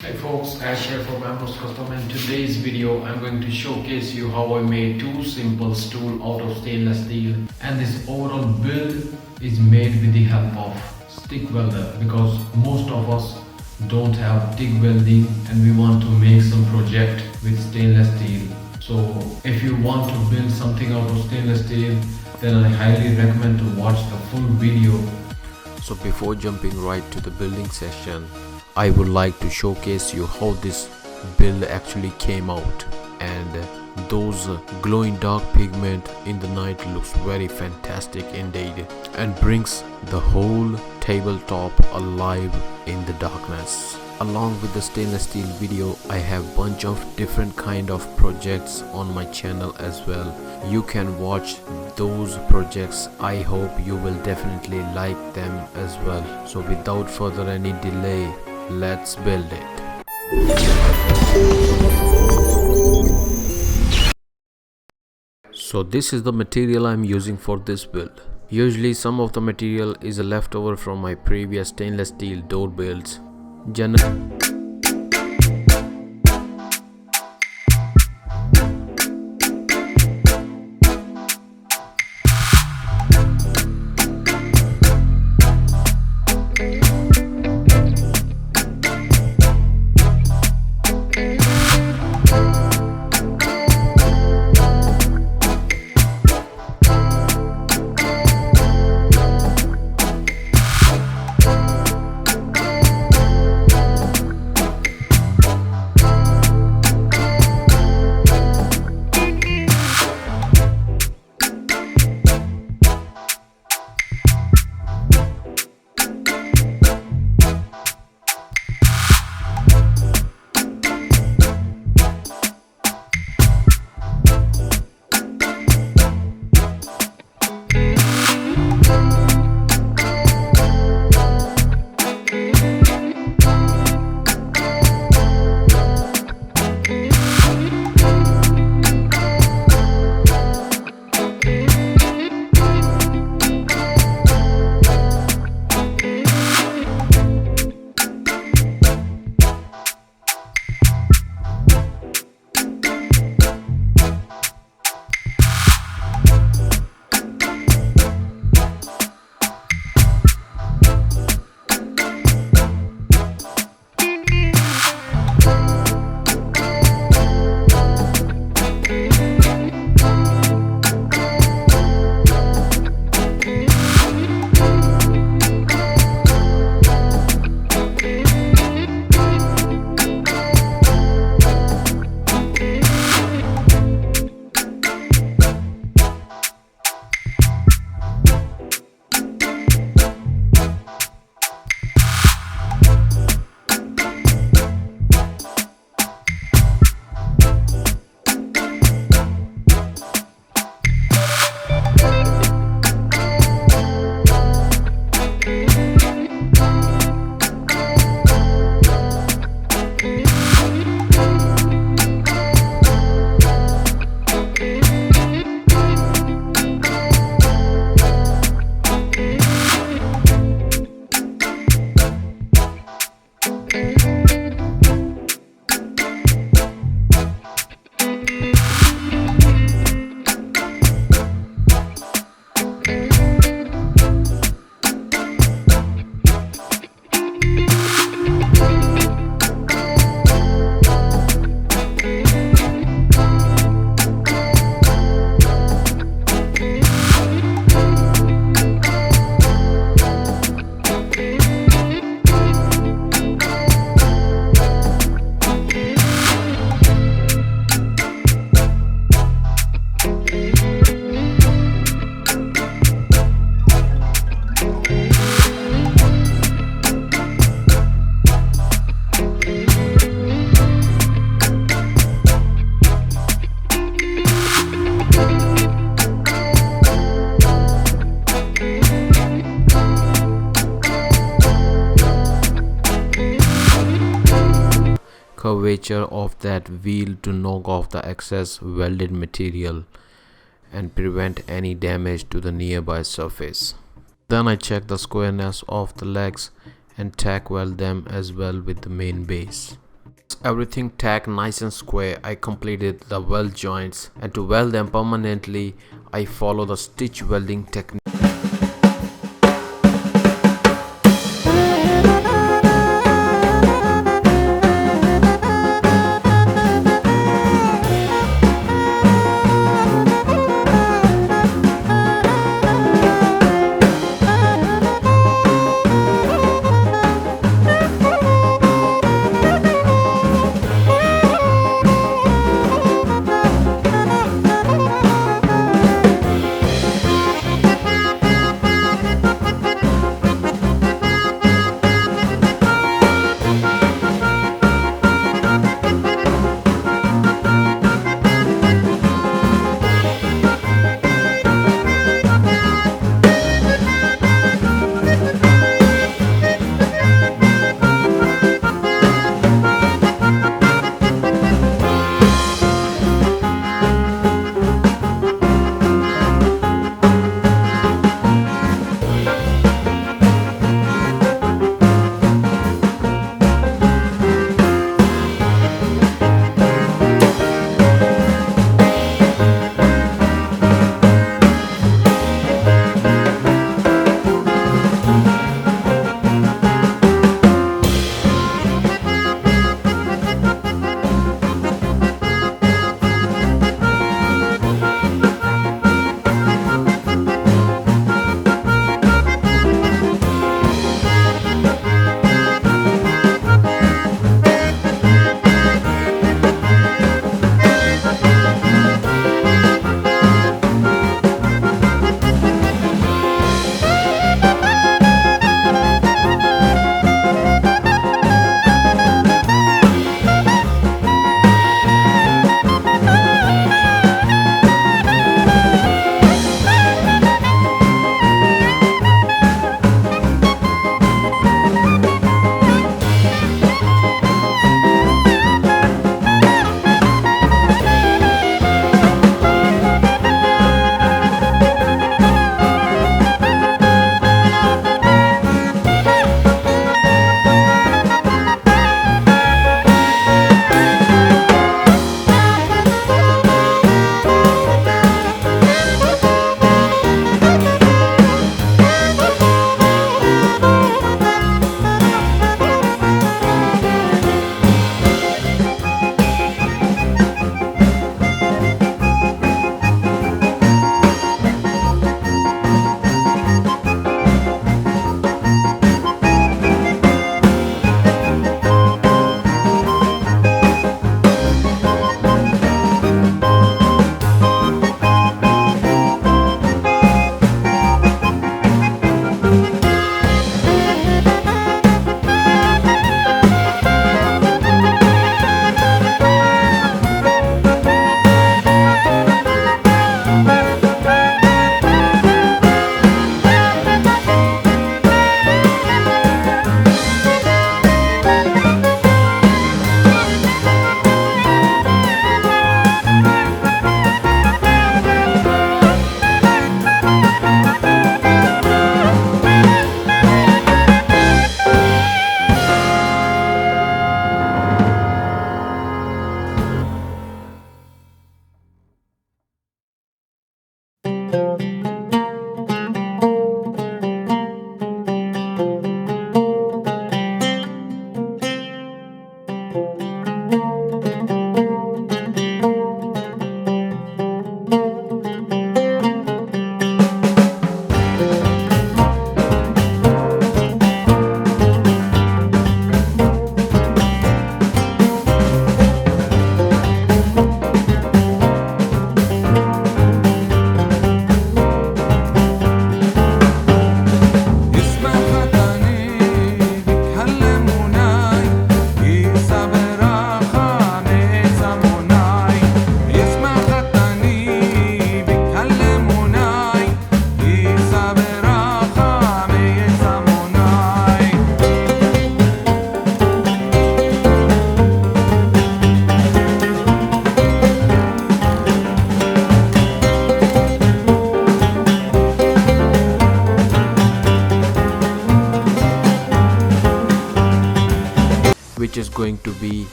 Hi folks, Ash here from AMbros Custom, and today's video I'm going to showcase you how I made two simple stool out of stainless steel, and this overall build is made with the help of stick welder because most of us don't have TIG welding and we want to make some project with stainless steel. So if you want to build something out of stainless steel, then I highly recommend to watch the full video. So before jumping right to the building session, I would like to showcase you how this build actually came out, and those glowing dark pigment in the night looks very fantastic indeed and brings the whole tabletop alive in the darkness. Along with the stainless steel video, I have bunch of different kind of projects on my channel as well. You can watch those projects. I hope you will definitely like them as well. So without further any delay, let's build it. So this is the material I'm using for this build. Usually some of the material is a leftover from my previous stainless steel door builds. Curvature of that wheel to knock off the excess welded material and prevent any damage to the nearby surface. Then I check the squareness of the legs and tack weld them as well with the main base. everything tack nice and square, I completed the weld joints, and to weld them permanently I follow the stitch welding technique.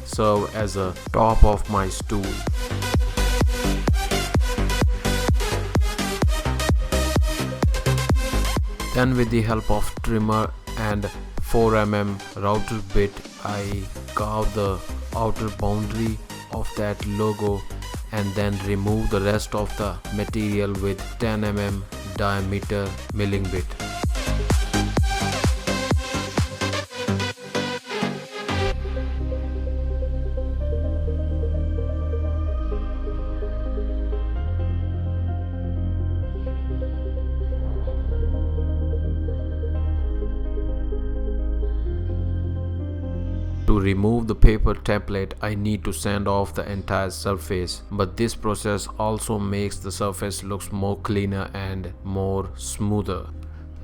serve as a top of my stool. Then with the help of trimmer and 4mm router bit, I carve the outer boundary of that logo and then remove the rest of the material with 10mm diameter milling bit. To remove the paper template, I need to sand off the entire surface, but this process also makes the surface looks more cleaner and more smoother.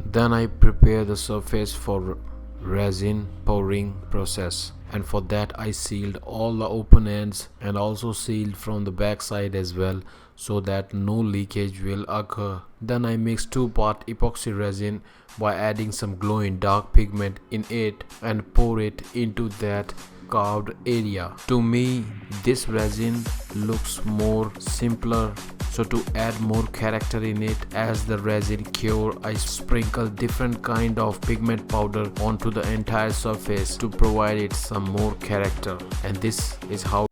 Then I prepare the surface for resin pouring process, and for that I sealed all the open ends and also sealed from the back side as well, so that no leakage will occur. Then I mix 2-part epoxy resin by adding some glow in dark pigment in it and pour it into that carved area. To me, this resin looks more simpler, so to add more character in it, as the resin cure, I sprinkle different kind of pigment powder onto the entire surface to provide it some more character, and this is how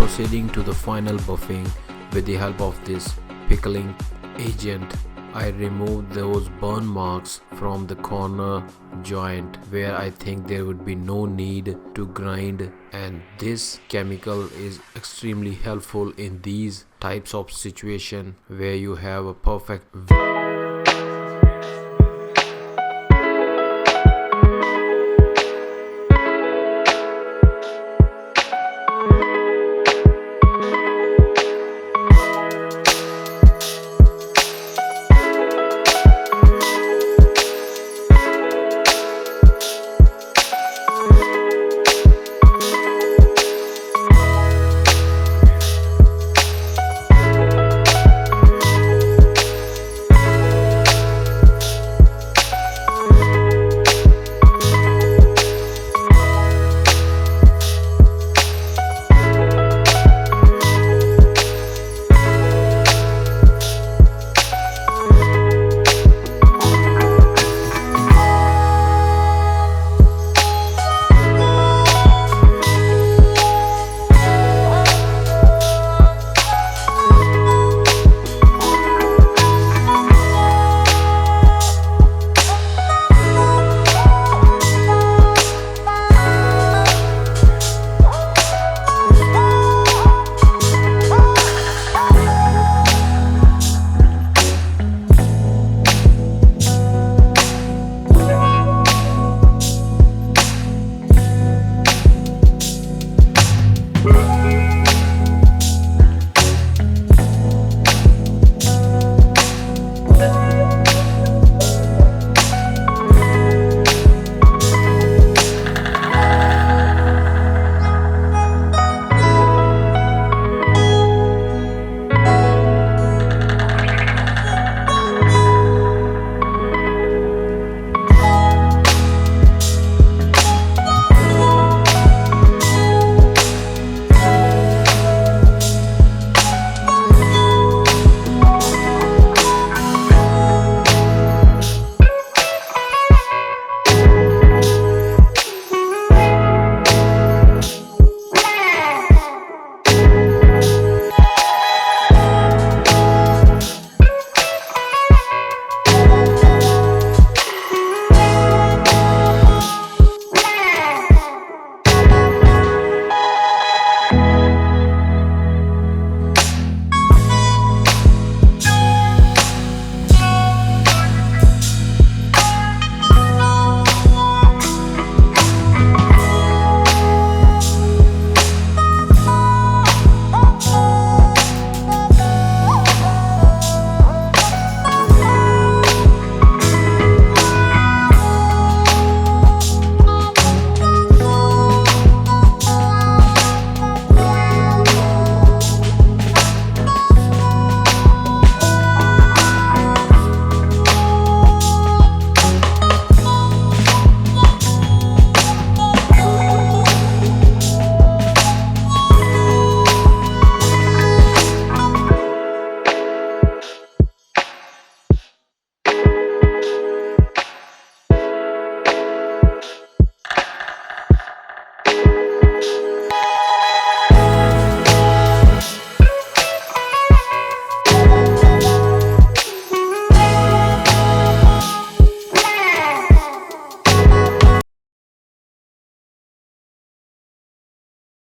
proceeding to the final buffing with the help of this pickling agent. I removed those burn marks from the corner joint where I think there would be no need to grind, and this chemical is extremely helpful in these types of situation where you have a perfect